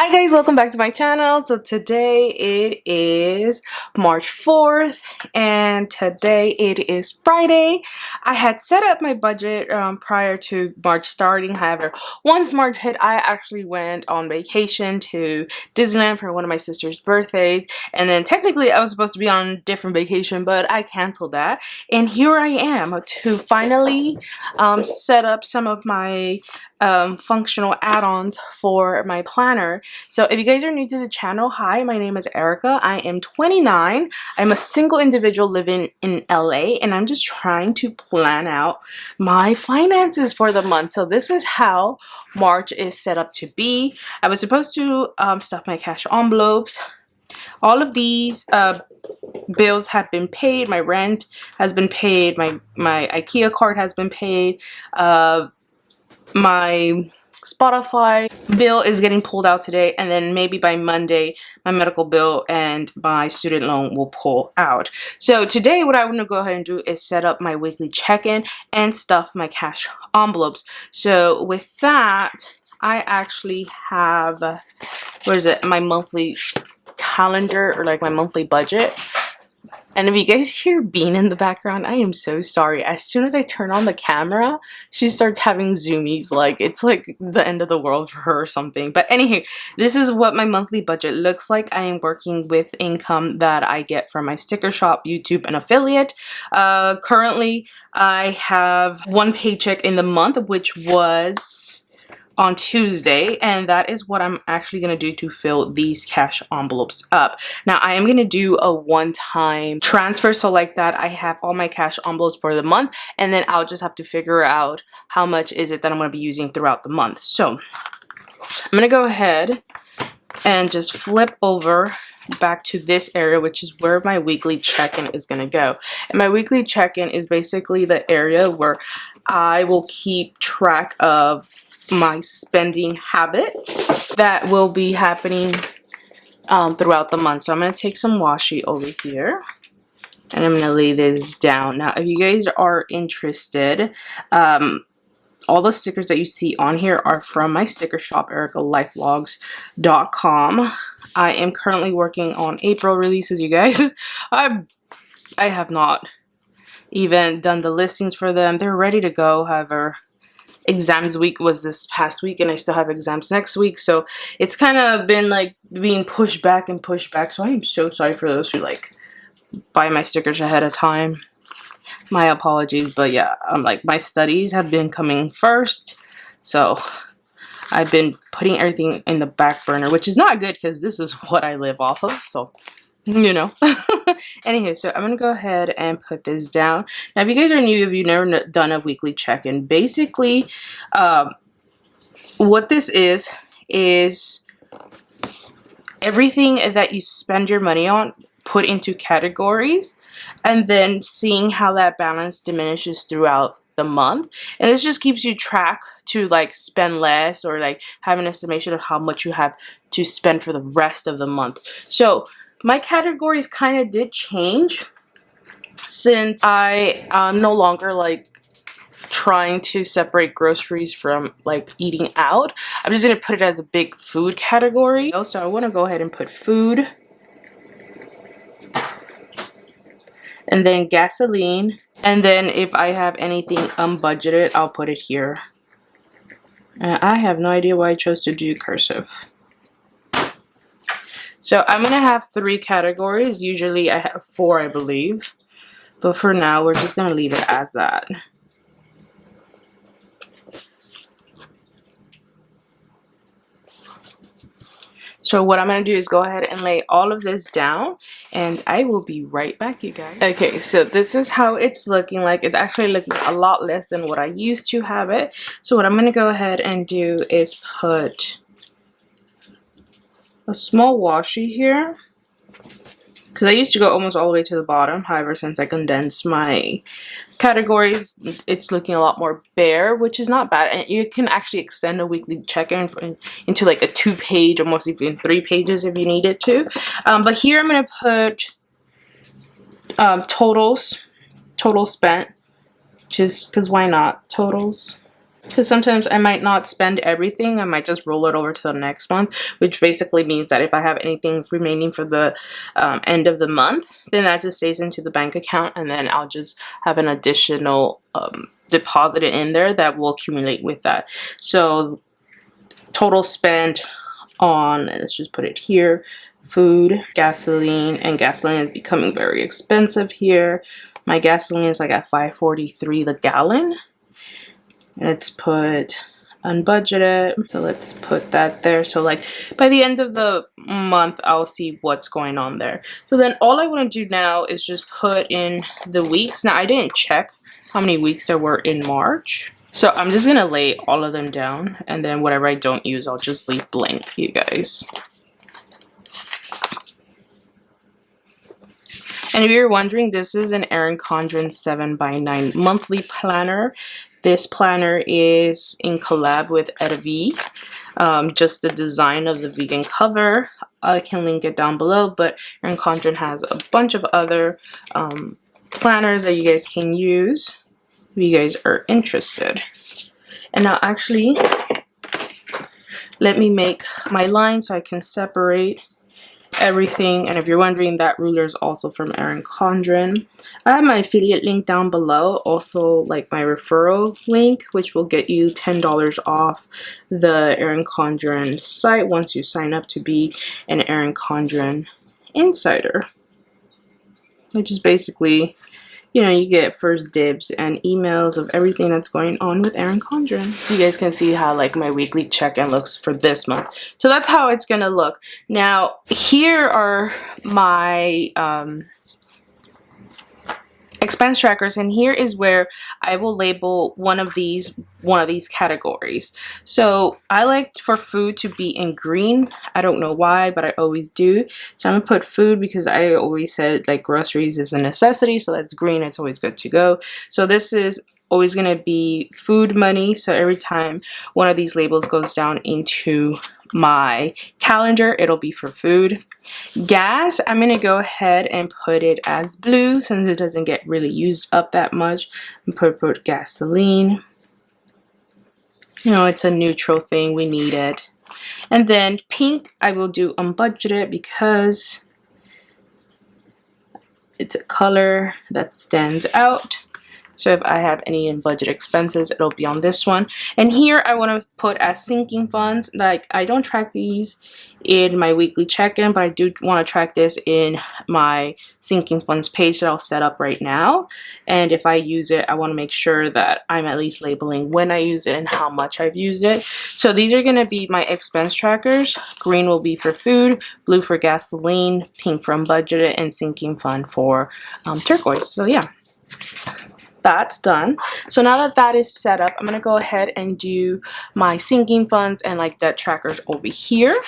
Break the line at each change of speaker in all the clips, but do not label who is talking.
Hi guys, welcome back to my channel. So today it is March 4th and today it is Friday. I had set up my budget prior to March starting. However, once March hit, I actually went on vacation to Disneyland for one of my sister's birthdays, and then technically I was supposed to be on a different vacation, but I canceled that, and here I am to finally set up some of my functional add-ons for my planner. So if you guys are new to the channel, hi, my name is Erika. I am 29. I'm a single individual living in LA, and I'm just trying to plan out my finances for the month. So this is how March is set up to be. I was supposed to stuff my cash envelopes. All of these bills have been paid. My rent has been paid. My IKEA card has been paid. My Spotify bill is getting pulled out today, and then maybe by Monday my medical bill and my student loan will pull out. So today what I want to go ahead and do is set up my weekly check-in and stuff my cash envelopes. So with that, I actually have, what is it, my monthly calendar, or like my monthly budget. And if you guys hear Bean in the background, I am so sorry. As soon as I turn on the camera, she starts having zoomies. Like, it's like the end of the world for her or something. But anyway, this is what my monthly budget looks like. I am working with income that I get from my sticker shop, YouTube, and affiliate. Currently, I have one paycheck in the month, which was on Tuesday, and that is what I'm actually going to do to fill these cash envelopes up. Now I am going to do a one-time transfer, so like that I have all my cash envelopes for the month, and then I'll just have to figure out how much is it that I'm going to be using throughout the month. So I'm going to go ahead and just flip over back to this area, which is where my weekly check-in is going to go. And my weekly check-in is basically the area where I will keep track of my spending habit that will be happening throughout the month. So I'm going to take some washi over here, and I'm going to lay this down. Now if you guys are interested, all the stickers that you see on here are from my sticker shop, erikalifevlogs.com. I am currently working on April releases, you guys. I have not even done the listings for them. They're ready to go. However, exams week was this past week, and I still have exams next week, so it's kind of been like being pushed back and pushed back. So I am so sorry for those who like buy my stickers ahead of time. My apologies. But yeah, like my studies have been coming first, so I've been putting everything in the back burner, which is not good because this is what I live off of, so you know. Anyway, so I'm gonna go ahead and put this down. Now if you guys are new, if you've never done a weekly check-in, basically what this is everything that you spend your money on put into categories, and then seeing how that balance diminishes throughout the month. And this just keeps you track to like spend less, or like have an estimation of how much you have to spend for the rest of the month. So my categories kind of did change since I am no longer like trying to separate groceries from like eating out. I'm just going to put it as a big food category. So I want to go ahead and put food, and then gasoline, and then if I have anything unbudgeted, I'll put it here. I have no idea why I chose to do cursive. So I'm going to have 3 categories. Usually I have 4, I believe. But for now, we're just going to leave it as that. So what I'm going to do is go ahead and lay all of this down, and I will be right back, you guys. Okay, so this is how it's looking like. It's actually looking a lot less than what I used to have it. So what I'm going to go ahead and do is put a small washi here, because I used to go almost all the way to the bottom. However, since I condensed my categories, it's looking a lot more bare, which is not bad. And you can actually extend a weekly check-in into like a 2-page, almost even 3 pages if you needed to. But here I'm going to put total spent, just because why not, totals. because sometimes I might not spend everything. I might just roll it over to the next month, which basically means that if I have anything remaining for the end of the month, then that just stays into the bank account, and then I'll just have an additional deposit in there that will accumulate with that. So total spend on, let's just put it here, food, gasoline, and gasoline is becoming very expensive here. My gasoline is like at $5.43 the gallon. Let's put unbudgeted, so let's put that there. So like by the end of the month I'll see what's going on there. So then all I want to do now is just put in the weeks. Now I didn't check how many weeks there were in March, so I'm just gonna lay all of them down, and then whatever I don't use I'll just leave blank, you guys. And if you're wondering, this is an Erin Condren 7x9 monthly planner. This planner is in collab with Erika. Just the design of the vegan cover, I can link it down below, but Erin Condren has a bunch of other planners that you guys can use if you guys are interested. And now actually, let me make my line so I can separate everything. And if you're wondering, that ruler is also from Erin Condren. I have my affiliate link down below, also like my referral link, which will get you $10 off the Erin Condren site once you sign up to be an Erin Condren insider, which is basically, you know, you get first dibs and emails of everything that's going on with Erin Condren. So you guys can see how like my weekly check-in looks for this month. So that's how it's gonna look. Now here are my expense trackers, and here is where I will label one of these categories. So I like for food to be in green. I don't know why, but I always do. So I'm gonna put food because I always said like groceries is a necessity, so that's green. It's always good to go. So this is always gonna be food money. So every time one of these labels goes down into my calendar, it'll be for food. Gas, I'm gonna go ahead and put it as blue since it doesn't get really used up that much. And put gasoline. You know, it's a neutral thing, we need it. And then pink, I will do unbudgeted because it's a color that stands out. So if I have any in budget expenses, it'll be on this one. And here I want to put as sinking funds. Like I don't track these in my weekly check-in, but I do want to track this in my sinking funds page that I'll set up right now. And if I use it, I want to make sure that I'm at least labeling when I use it and how much I've used it. So these are going to be my expense trackers. Green will be for food, blue for gasoline, pink for unbudgeted, and sinking fund for turquoise. So yeah. That's done. So now that that is set up, I'm going to go ahead and do my sinking funds and like debt trackers over here.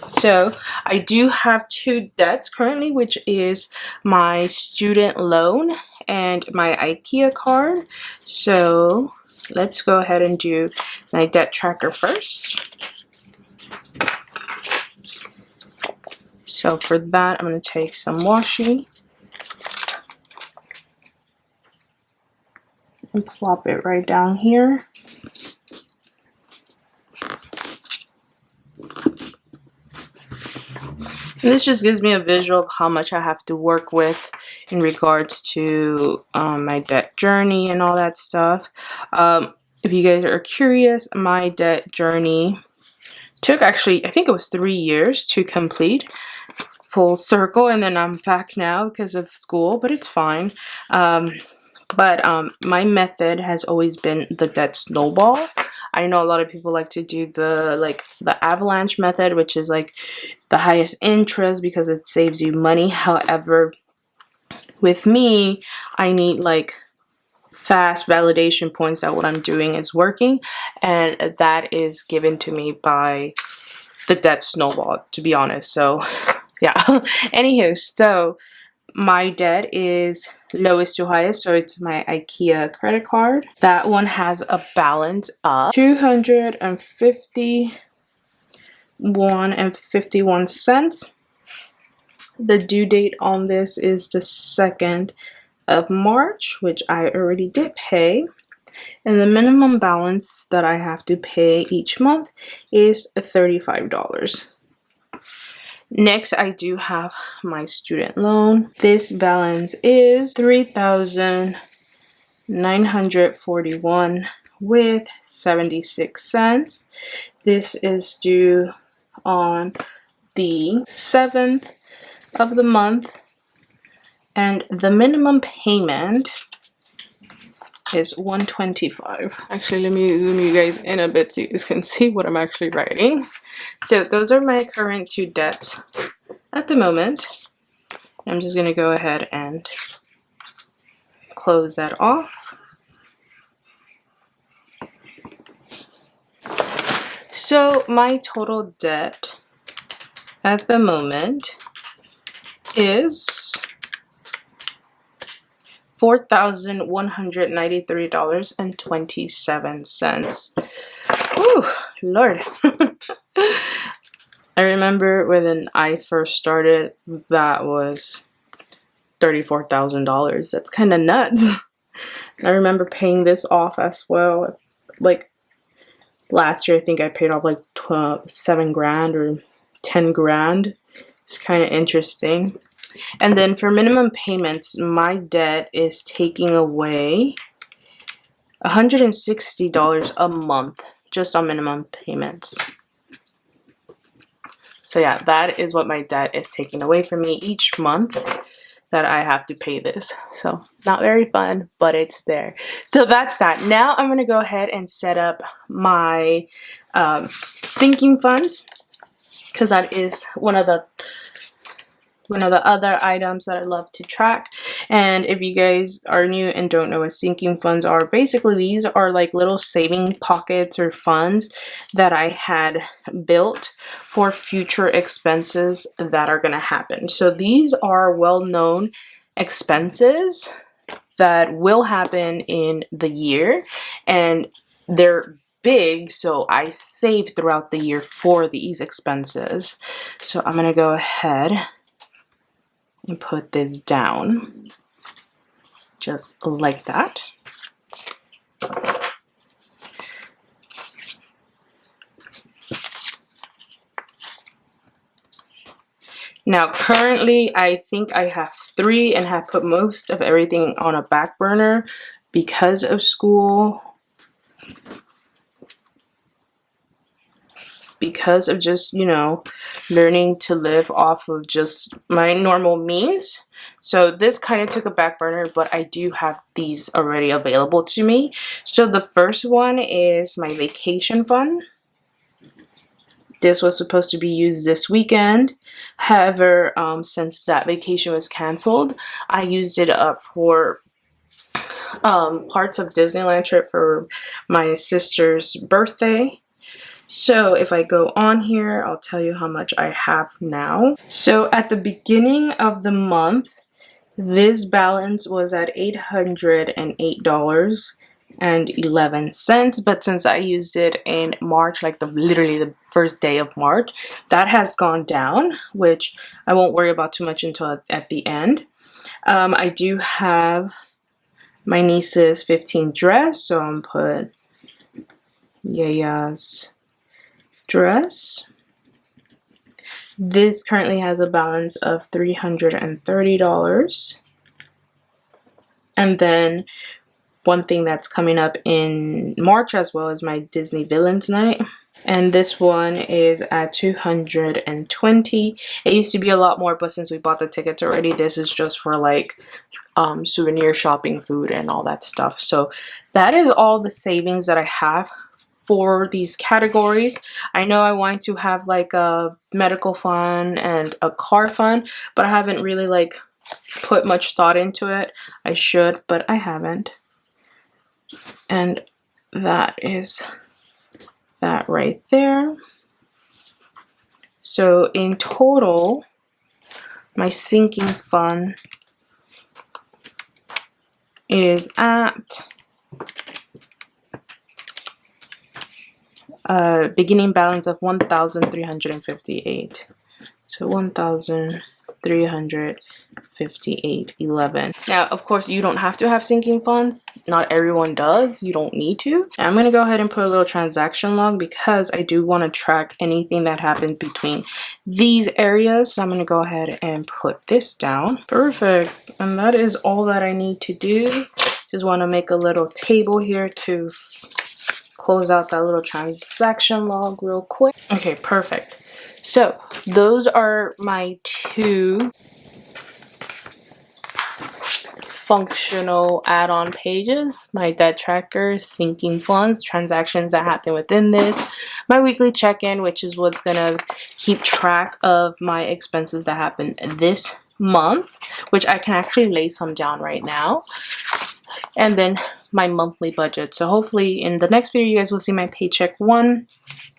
So I do have two debts currently, which is my student loan and my IKEA card. So let's go ahead and do my debt tracker first. So for that, I'm going to take some washi and plop it right down here. And this just gives me a visual of how much I have to work with in regards to my debt journey and all that stuff. If you guys are curious, my debt journey took actually, I think it was 3 years to complete, full circle, and then I'm back now because of school, but it's fine. But my method has always been the debt snowball. I know a lot of people like to do the avalanche method, which is like the highest interest because it saves you money. However, with me, I need like fast validation points that what I'm doing is working, and that is given to me by the debt snowball, to be honest. So yeah. Anywho, so my debt is lowest to highest, so it's my IKEA credit card. That one has a balance of $251.51. The due date on this is the 2nd of March, which I already did pay. And the minimum balance that I have to pay each month is $35. Next, I do have my student loan. This balance is $3,941 with 76 cents. This is due on the 7th of the month, and the minimum payment is $125. Actually, let me zoom you guys in a bit so you guys can see what I'm actually writing. So those are my current two debts at the moment. I'm just going to go ahead and close that off. So my total debt at the moment is $4,193.27. Ooh, Lord. I remember when I first started, that was $34,000. That's kind of nuts. I remember paying this off as well. Like last year, I think I paid off like 7 grand or 10 grand. It's kind of interesting. And then for minimum payments, my debt is taking away $160 a month just on minimum payments. So yeah, that is what my debt is taking away from me each month that I have to pay this. So not very fun, but it's there. So that's that. Now I'm going to go ahead and set up my sinking funds, because that is one of the other items that I love to track. And if you guys are new and don't know what sinking funds are, basically these are like little saving pockets or funds that I had built for future expenses that are going to happen. So these are well-known expenses that will happen in the year, and they're big, so I save throughout the year for these expenses. So I'm going to go ahead and put this down just like that. Now currently I think I have 3 and have put most of everything on a back burner because of school, because of just, you know, learning to live off of just my normal means. So this kind of took a back burner, but I do have these already available to me. So the first one is my vacation fund. This was supposed to be used this weekend. However, since that vacation was canceled, I used it up for parts of Disneyland trip for my sister's birthday. So if I go on here, I'll tell you how much I have now. So at the beginning of the month, this balance was at $808.11, but since I used it in March, like literally the first day of March, that has gone down, which I won't worry about too much until at the end. I do have my niece's 15th dress, so I'm put Yaya's dress. This currently has a balance of $330. And then one thing that's coming up in March as well is my Disney Villains night. And this one is at $220. It used to be a lot more, but since we bought the tickets already, this is just for like souvenir shopping, food, and all that stuff. So that is all the savings that I have for these categories. I know I want to have like a medical fund and a car fund, but I haven't really like put much thought into it. I should, but I haven't. And that is that right there. So in total, my sinking fund is at beginning balance of $1,358. So $1,358. 358.11. Now, of course, you don't have to have sinking funds. Not everyone does. You don't need to. And I'm going to go ahead and put a little transaction log because I do want to track anything that happens between these areas. So I'm going to go ahead and put this down. Perfect. And that is all that I need to do. Just want to make a little table here to close out that little transaction log real quick. Okay, perfect. So those are my two functional add-on pages: my debt tracker, sinking funds, transactions that happen within this, my weekly check-in, which is what's gonna keep track of my expenses that happen this month, which I can actually lay some down right now, and then my monthly budget. So hopefully in the next video you guys will see my paycheck one,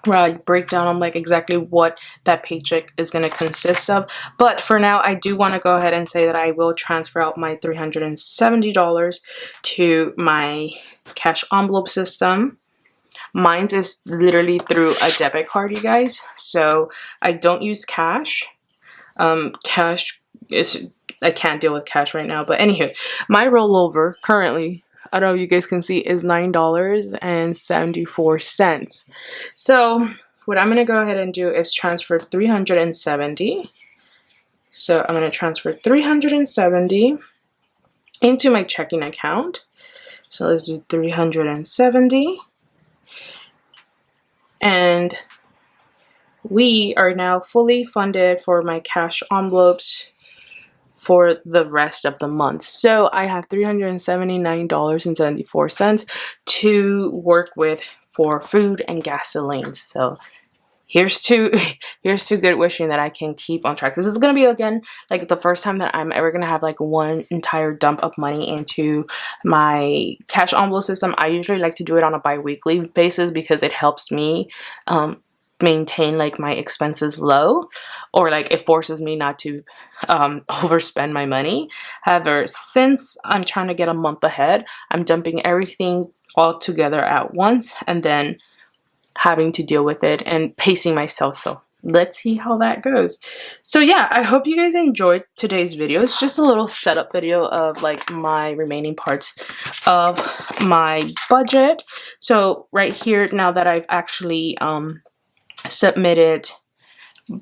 where I break down on like exactly what that paycheck is going to consist of. But for now, I do want to go ahead and say that I will transfer out my $370 to my cash envelope system. Mine's is literally through a debit card, you guys. So I don't use cash. Cash is, I can't deal with cash right now. But anywho, my rollover currently, I don't know if you guys can see, is $9.74. So what I'm going to go ahead and do is transfer 370. So I'm going to transfer 370 into my checking account. So let's do 370. And we are now fully funded for my cash envelopes for the rest of the month. So I have $379.74 to work with for food and gasoline. So here's to good wishing that I can keep on track. This is gonna be, again, like the first time that I'm ever gonna have like one entire dump of money into my cash envelope system. I usually like to do it on a bi-weekly basis because it helps me maintain like my expenses low, or like it forces me not to overspend my money. However, since I'm trying to get a month ahead, I'm dumping everything all together at once and then having to deal with it and pacing myself. So let's see how that goes. So yeah, I hope you guys enjoyed today's video. It's just a little setup video of like my remaining parts of my budget. So right here, now that I've actually submitted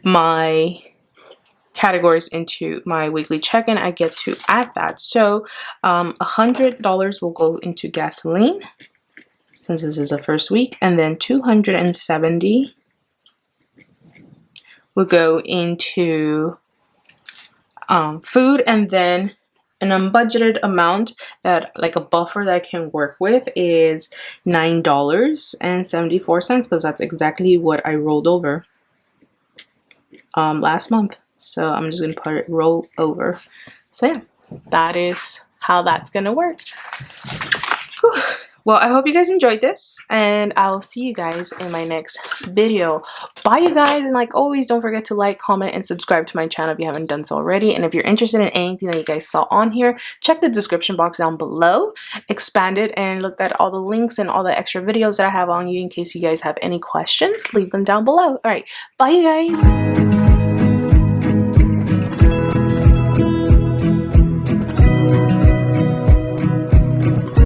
my categories into my weekly check-in, I get to add that. So $100 will go into gasoline, since this is the first week, and then 270 will go into food, and then an unbudgeted amount that, like a buffer that I can work with, is $9.74, because that's exactly what I rolled over last month. So I'm just gonna put it roll over. So yeah, that is how that's gonna work. Whew. Well, I hope you guys enjoyed this, and I'll see you guys in my next video. Bye, you guys, and like always, don't forget to like, comment, and subscribe to my channel if you haven't done so already. And if you're interested in anything that you guys saw on here, check the description box down below, expand it, and look at all the links and all the extra videos that I have on you in case you guys have any questions. Leave them down below. All right, bye, you guys.